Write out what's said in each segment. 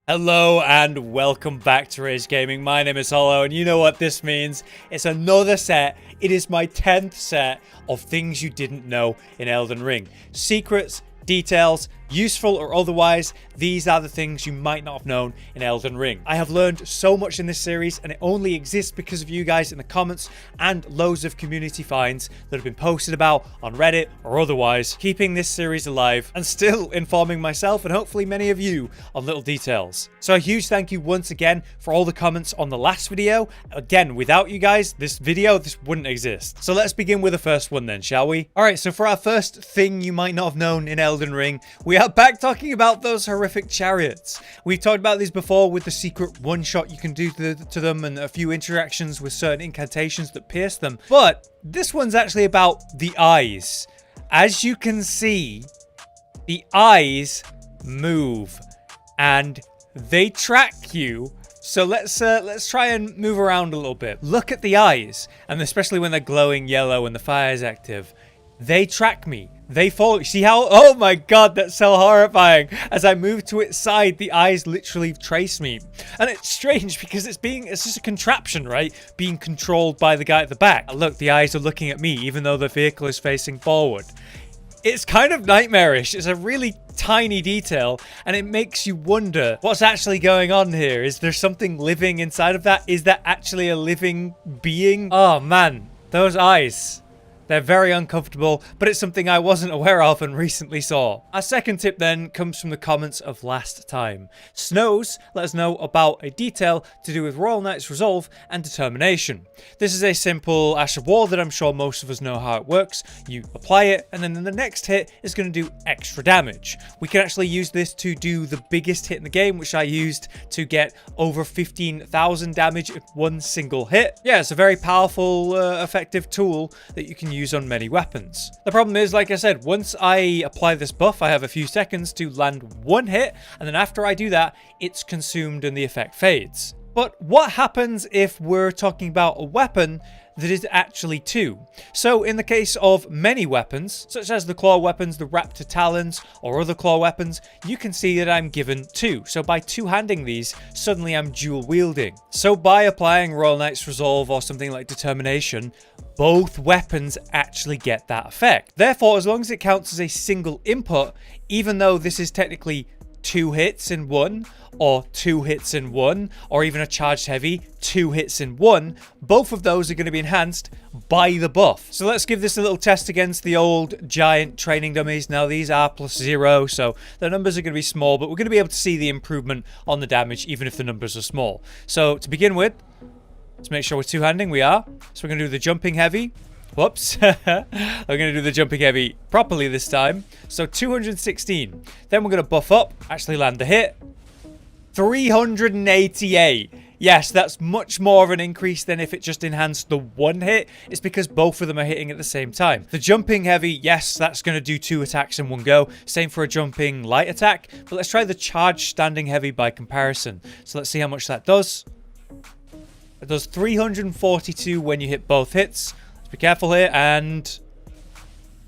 Hello and welcome back to Rage Gaming. My name is Hollow, and you know what this means. It's another set. It is my 10th set of things you didn't know in Elden Ring. Secrets, details, useful or otherwise, these are the things you might not have known in Elden Ring. I have learned so much in this series, and it only exists because of you guys in the comments and loads of community finds that have been posted about on Reddit or otherwise, keeping this series alive and still informing myself and hopefully many of you on little details. So a huge thank you once again for all the comments on the last video. Again, without you guys, this wouldn't exist. So let's begin with the first one then, shall we? Alright, so for our first thing you might not have known in Elden Ring, we are back talking about those horrific chariots. We've talked about these before with the secret one-shot you can do to them and a few interactions with certain incantations that pierce them. But this one's actually about the eyes. As you can see, the eyes move and they track you. So let's try and move around a little bit. Look at the eyes, and especially when they're glowing yellow and the fire is active. They track me. They follow. See how? Oh my god, that's so horrifying. As I move to its side, the eyes literally trace me. And it's strange because it's just a contraption, right? Being controlled by the guy at the back. Look, the eyes are looking at me even though the vehicle is facing forward. It's kind of nightmarish. It's a really tiny detail, and it makes you wonder what's actually going on here. Is there something living inside of that? Is that actually a living being? Oh man, those eyes. They're very uncomfortable, but it's something I wasn't aware of and recently saw. Our second tip then comes from the comments of last time. Snows let us know about a detail to do with Royal Knight's resolve and determination. This is a simple Ash of War that I'm sure most of us know how it works. You apply it, and then the next hit is going to do extra damage. We can actually use this to do the biggest hit in the game, which I used to get over 15,000 damage in one single hit. Yeah, it's a very powerful, effective tool that you can use on many weapons. The problem is, like I said, once I apply this buff, I have a few seconds to land one hit, and then after I do that, it's consumed and the effect fades. But what happens if we're talking about a weapon that is actually two? So in the case of many weapons, such as the claw weapons, the raptor talons, or other claw weapons, you can see that I'm given two. So by two-handing these, suddenly I'm dual wielding. So by applying Royal Knight's resolve or something like determination, both weapons actually get that effect. Therefore, as long as it counts as a single input, even though this is technically two hits in one, or two hits in one, or even a charged heavy, two hits in one, both of those are going to be enhanced by the buff. So let's give this a little test against the old giant training dummies. Now these are +0, so the numbers are going to be small, but we're going to be able to see the improvement on the damage even if the numbers are small. So to begin with, let's make sure we're two-handing. We are. So we're going to do the jumping heavy. Whoops. We're going to do the jumping heavy properly this time. So 216. Then we're going to buff up, actually land the hit. 388. Yes, that's much more of an increase than if it just enhanced the one hit. It's because both of them are hitting at the same time. The jumping heavy, yes, that's going to do 2 attacks in one go. Same for a jumping light attack. But let's try the charged standing heavy by comparison. So let's see how much that does. It does 342 when you hit both hits. Let's be careful here. And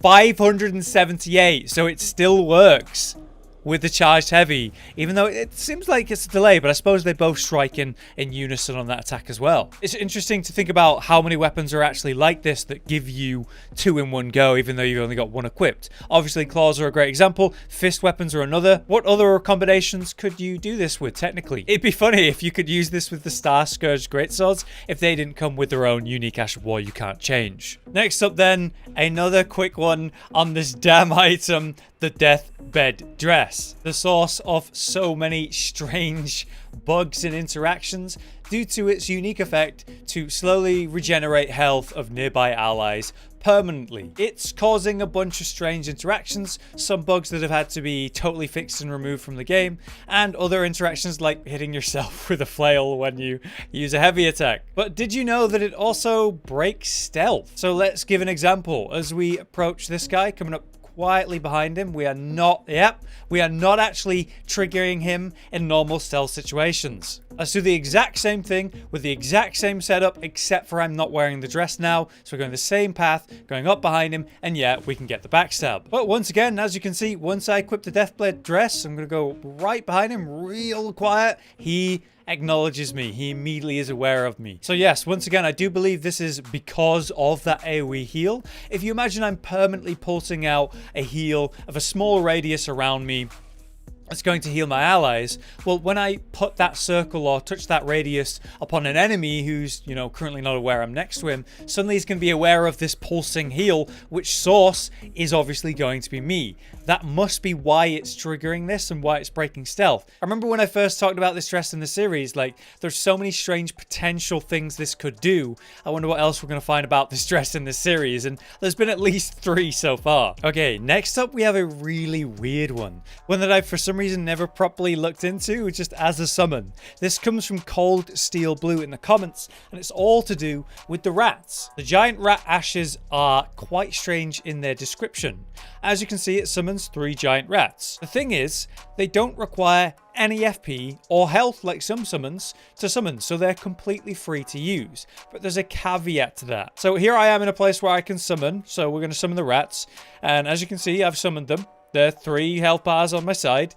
578. So it still works with the charged heavy, even though it seems like it's a delay, but I suppose they both strike in unison on that attack as well. It's interesting to think about how many weapons are actually like this that give you 2 in one go, even though you've only got 1 equipped. Obviously, claws are a great example. Fist weapons are another. What other combinations could you do this with, technically? It'd be funny if you could use this with the Star Scourge greatswords if they didn't come with their own unique Ash of War you can't change. Next up then, another quick one on this damn item, the Deathbed dress. The source of so many strange bugs and interactions due to its unique effect to slowly regenerate health of nearby allies permanently. It's causing a bunch of strange interactions, some bugs that have had to be totally fixed and removed from the game, and other interactions like hitting yourself with a flail when you use a heavy attack. But did you know that it also breaks stealth? So let's give an example. As we approach this guy coming up quietly behind him, we are not actually triggering him in normal stealth situations. Let's do the exact same thing with the exact same setup, except for I'm not wearing the dress now. So we're going the same path, going up behind him, and yeah, we can get the backstab. But once again, as you can see, once I equip the Deathbed dress, I'm going to go right behind him, real quiet. He acknowledges me. He immediately is aware of me. So yes, once again, I do believe this is because of that AoE heal. If you imagine I'm permanently pulsing out a heal of a small radius around me, it's going to heal my allies. Well, when I put that circle or touch that radius upon an enemy who's, you know, currently not aware I'm next to him, suddenly he's going to be aware of this pulsing heal, which source is obviously going to be me. That must be why it's triggering this and why it's breaking stealth. I remember when I first talked about this dress in the series, like, there's so many strange potential things this could do. I wonder what else we're going to find about this dress in this series, and there's been at least 3 so far. Okay, next up we have a really weird one that I've for some reason never properly looked into, just as a summon. This comes from Cold Steel Blue in the comments, and it's all to do with the rats. The giant rat ashes are quite strange in their description. As you can see, it summons 3 giant rats. The thing is, they don't require any FP or health like some summons to summon, so they're completely free to use. But there's a caveat to that. So here I am in a place where I can summon, so we're going to summon the rats, and as you can see, I've summoned them. There are 3 health bars on my side,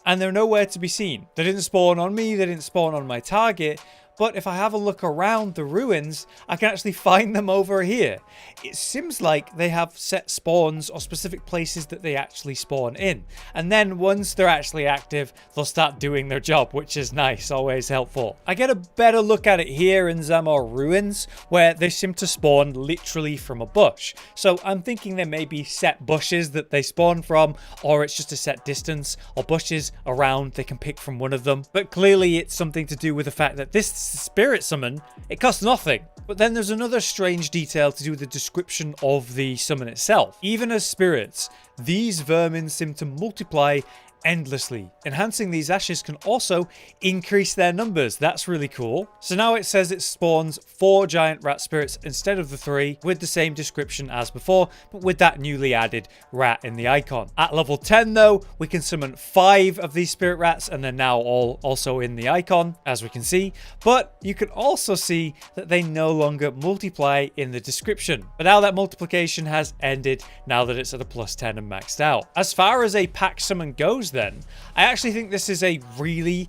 and they're nowhere to be seen. They didn't spawn on me, they didn't spawn on my target, but if I have a look around the ruins, I can actually find them over here. It seems like they have set spawns or specific places that they actually spawn in. And then once they're actually active, they'll start doing their job, which is nice, always helpful. I get a better look at it here in Zamor Ruins, where they seem to spawn literally from a bush. So I'm thinking there may be set bushes that they spawn from, or it's just a set distance, or bushes around they can pick from one of them. But clearly it's something to do with the fact that this spirit summon, it costs nothing. But then there's another strange detail to do with the description of the summon itself. Even as spirits, these vermin seem to multiply endlessly. Enhancing these ashes can also increase their numbers. That's really cool. So now it says it spawns 4 giant rat spirits instead of the 3, with the same description as before, but with that newly added rat in the icon. At level 10 though, we can summon 5 of these spirit rats, and they're now all also in the icon, as we can see. But you can also see that they no longer multiply in the description. But now that multiplication has ended, now that it's at a +10 and maxed out. As far as a pack summon goes then, I actually think this is a really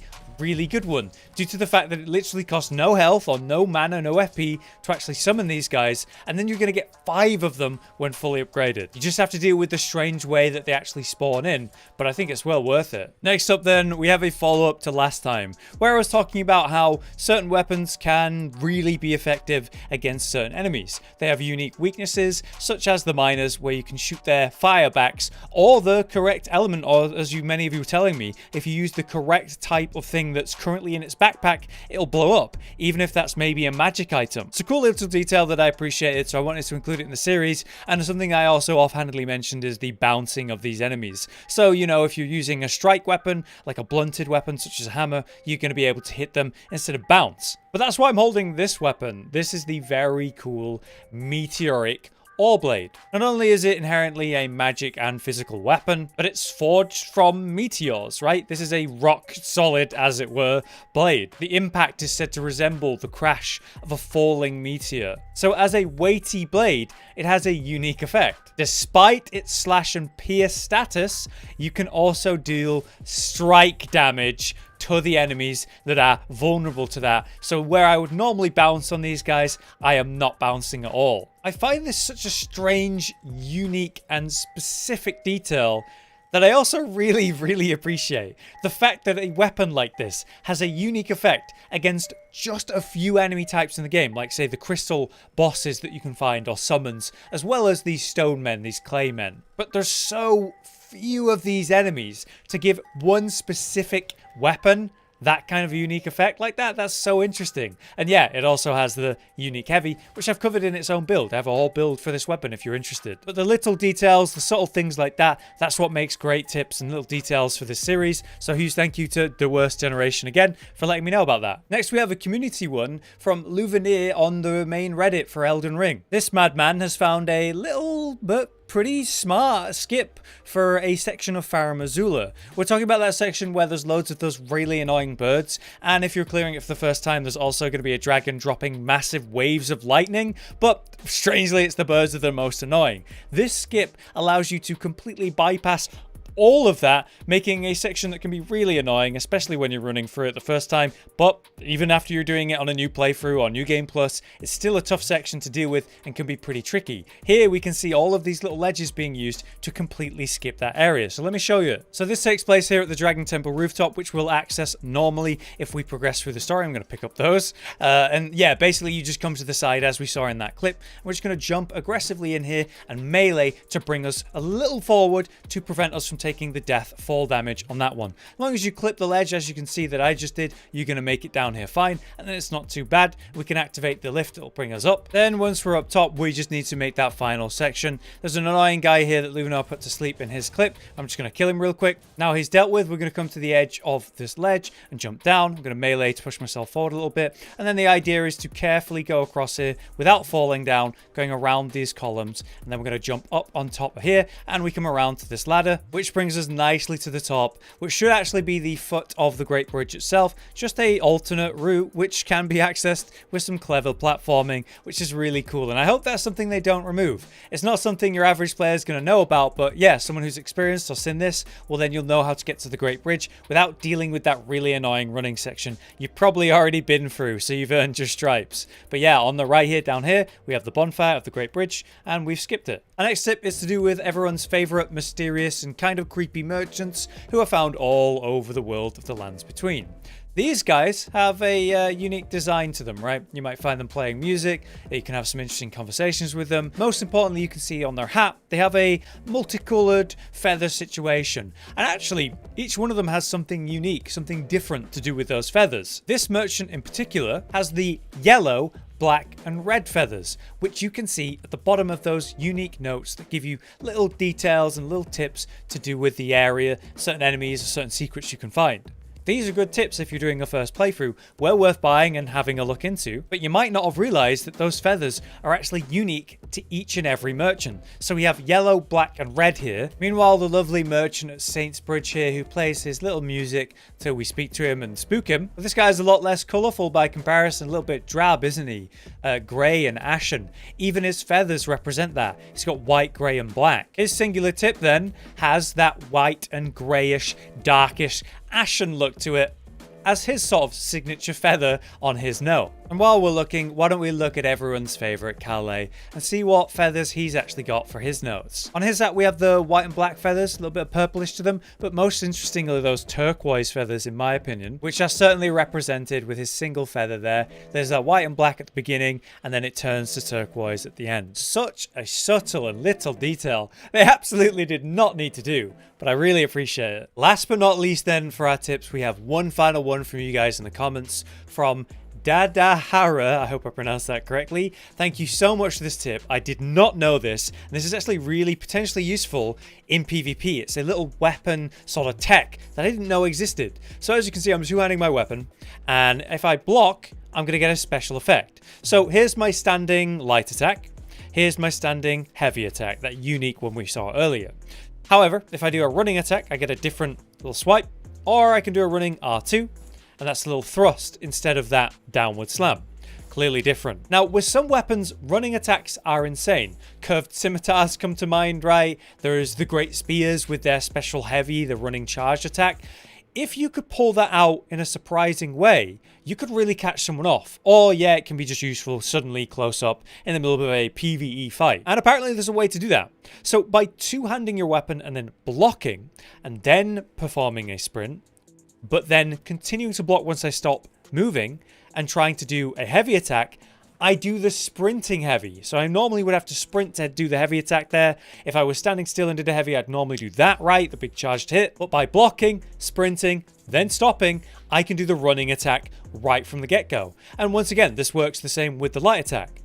good one, due to the fact that it literally costs no health or no mana, no FP to actually summon these guys, and then you're going to get 5 of them when fully upgraded. You just have to deal with the strange way that they actually spawn in, but I think it's well worth it. Next up then, we have a follow-up to last time, where I was talking about how certain weapons can really be effective against certain enemies. They have unique weaknesses, such as the miners, where you can shoot their firebacks, or the correct element, or as many of you were telling me, if you use the correct type of thing that's currently in its backpack, it'll blow up, even if that's maybe a magic item. It's a cool little detail that I appreciated, so I wanted to include it in the series. And something I also offhandedly mentioned is the bouncing of these enemies. So, you know, if you're using a strike weapon, like a blunted weapon such as a hammer, you're going to be able to hit them instead of bounce. But that's why I'm holding this weapon. This is the very cool Meteoric Ore Blade. Not only is it inherently a magic and physical weapon, but it's forged from meteors, right? This is a rock solid, as it were, blade. The impact is said to resemble the crash of a falling meteor. So as a weighty blade, it has a unique effect. Despite its slash and pierce status, you can also deal strike damage to the enemies that are vulnerable to that. So where I would normally bounce on these guys, I am not bouncing at all. I find this such a strange, unique, and specific detail that I also really appreciate. The fact that a weapon like this has a unique effect against just a few enemy types in the game, like say the crystal bosses that you can find or summons, as well as these stone men, these clay men. But there's so few of these enemies to give one specific weapon that kind of a unique effect like that. That's so interesting. And yeah, it also has the unique heavy, which I've covered in its own build. I have a whole build for this weapon if you're interested. But the little details, the subtle things like that, that's what makes great tips and little details for this series. So huge thank you to The Worst Generation again for letting me know about that. Next, we have a community one from Louvenir on the main Reddit for Elden Ring. This madman has found a little but pretty smart skip for a section of Farum Azula. We're talking about that section where there's loads of those really annoying birds, and if you're clearing it for the first time, there's also going to be a dragon dropping massive waves of lightning, but strangely, it's the birds that are the most annoying. This skip allows you to completely bypass all of that, making a section that can be really annoying, especially when you're running through it the first time. But even after you're doing it on a new playthrough or New Game Plus, it's still a tough section to deal with and can be pretty tricky. Here we can see all of these little ledges being used to completely skip that area. So let me show you. So this takes place here at the Dragon Temple rooftop, which we'll access normally if we progress through the story. I'm going to pick up those. And yeah, basically you just come to the side as we saw in that clip. We're just going to jump aggressively in here and melee to bring us a little forward to prevent us from taking the death fall damage on that one. As long as you clip the ledge, as you can see that I just did, you're going to make it down here fine, and then it's not too bad. We can activate the lift, it'll bring us up. Then once we're up top, we just need to make that final section. There's an annoying guy here that Lunar put to sleep in his clip. I'm just going to kill him real quick. Now he's dealt with, we're going to come to the edge of this ledge and jump down. I'm going to melee to push myself forward a little bit, and then the idea is to carefully go across here without falling down, going around these columns, and then we're going to jump up on top of here, and we come around to this ladder, which brings us nicely to the top, which should actually be the foot of the Great Bridge itself, just a alternate route which can be accessed with some clever platforming, which is really cool, and I hope that's something they don't remove. It's not something your average player is going to know about, but yeah, someone who's experienced or seen this, well then you'll know how to get to the Great Bridge without dealing with that really annoying running section you've probably already been through, so you've earned your stripes. But yeah, on the right here, down here, we have the bonfire of the Great Bridge, and we've skipped it. Our next tip is to do with everyone's favorite mysterious and kind of creepy merchants who are found all over the world of the Lands Between. These guys have a unique design to them, right? You might find them playing music, you can have some interesting conversations with them. Most importantly, you can see on their hat, they have a multicolored feather situation. And actually, each one of them has something unique, something different to do with those feathers. This merchant in particular has the yellow, black and red feathers, which you can see at the bottom of those unique notes that give you little details and little tips to do with the area, certain enemies, or certain secrets you can find. These are good tips if you're doing a first playthrough, well worth buying and having a look into, but you might not have realized that those feathers are actually unique to each and every merchant. So we have yellow, black and red here. Meanwhile, the lovely merchant at Saint's Bridge here who plays his little music till we speak to him and spook him. But this guy's a lot less colourful by comparison, a little bit drab, isn't he? Grey and ashen. Even his feathers represent that. He's got white, grey and black. His singular tip then has that white and greyish, darkish, ashen look to it as his sort of signature feather on his note. And while we're looking, why don't we look at everyone's favourite Calais and see what feathers he's actually got for his notes. On his hat we have the white and black feathers, a little bit of purplish to them, but most interestingly those turquoise feathers in my opinion, which are certainly represented with his single feather there. There's that white and black at the beginning and then it turns to turquoise at the end. Such a subtle and little detail they absolutely did not need to do, but I really appreciate it. Last but not least then for our tips, we have one final one from you guys in the comments from Dadahara, I hope I pronounced that correctly. Thank you so much for this tip. I did not know this, and this is actually really potentially useful in PvP. It's a little weapon sort of tech that I didn't know existed. So as you can see, I'm two-handing my weapon, and if I block, I'm going to get a special effect. So here's my standing light attack. Here's my standing heavy attack, that unique one we saw earlier. However, if I do a running attack, I get a different little swipe, or I can do a running R2, and that's a little thrust instead of that downward slam. Clearly different. Now, with some weapons, running attacks are insane. Curved scimitars come to mind, right? There's the great spears with their special heavy, the running charge attack. If you could pull that out in a surprising way, you could really catch someone off. Or yeah, it can be just useful suddenly close up in the middle of a PvE fight. And apparently there's a way to do that. So by two-handing your weapon and then blocking, and then performing a sprint, but then continuing to block once I stop moving and trying to do a heavy attack, I do the sprinting heavy. So I normally would have to sprint to do the heavy attack there. If I was standing still and did a heavy, I'd normally do that, right? The big charged hit. But by blocking, sprinting, then stopping, I can do the running attack right from the get-go. And once again, this works the same with the light attack.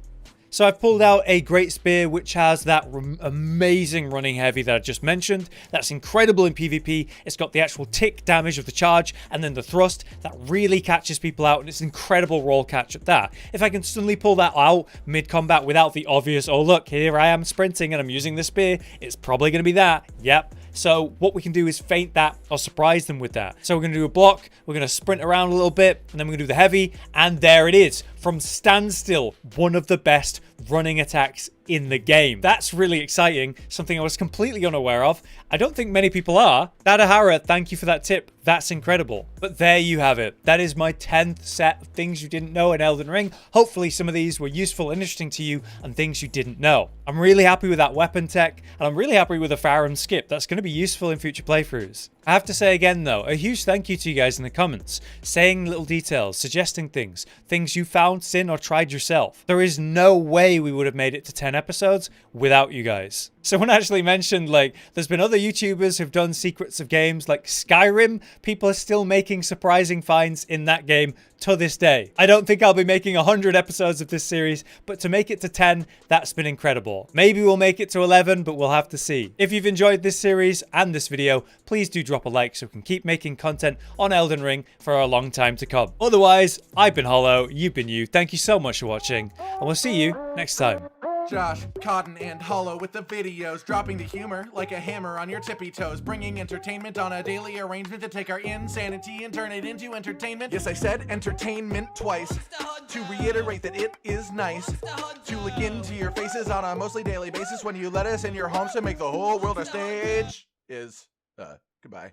So I've pulled out a great spear which has that amazing running heavy that I just mentioned. That's incredible in PvP. It's got the actual tick damage of the charge and then the thrust that really catches people out, and it's an incredible roll catch at that. If I can suddenly pull that out mid-combat without the obvious, oh look, here I am sprinting and I'm using the spear, it's probably going to be that. Yep. So what we can do is feint that or surprise them with that. So we're going to do a block, we're going to sprint around a little bit, and then we're going to do the heavy, and there it is. From standstill, one of the best running attacks in the game. That's really exciting, something I was completely unaware of. I don't think many people are. Dadahara, thank you for that tip. That's incredible. But there you have it. That is my 10th set of things you didn't know in Elden Ring. Hopefully some of these were useful and interesting to you and things you didn't know. I'm really happy with that weapon tech, and I'm really happy with the Farum skip. That's going to be useful in future playthroughs. I have to say again though, a huge thank you to you guys in the comments, saying little details, suggesting things you found, seen, or tried yourself. There is no way we would have made it to 10 episodes without you guys. Someone actually mentioned, like, there's been other YouTubers who've done secrets of games like Skyrim. People are still making surprising finds in that game to this day. I don't think I'll be making 100 episodes of this series, but to make it to 10, that's been incredible. Maybe we'll make it to 11, but we'll have to see. If you've enjoyed this series and this video, please do drop a like so we can keep making content on Elden Ring for a long time to come. Otherwise, I've been Hollow, you've been you. Thank you so much for watching, and we'll see you next time. Josh, Cotton, and Hollow with the videos, dropping the humor like a hammer on your tippy toes, bringing entertainment on a daily arrangement to take our insanity and turn it into entertainment. Yes, I said entertainment twice, to reiterate that it is nice to look into your faces on a mostly daily basis when you let us in your homes to make the whole world a stage. Goodbye.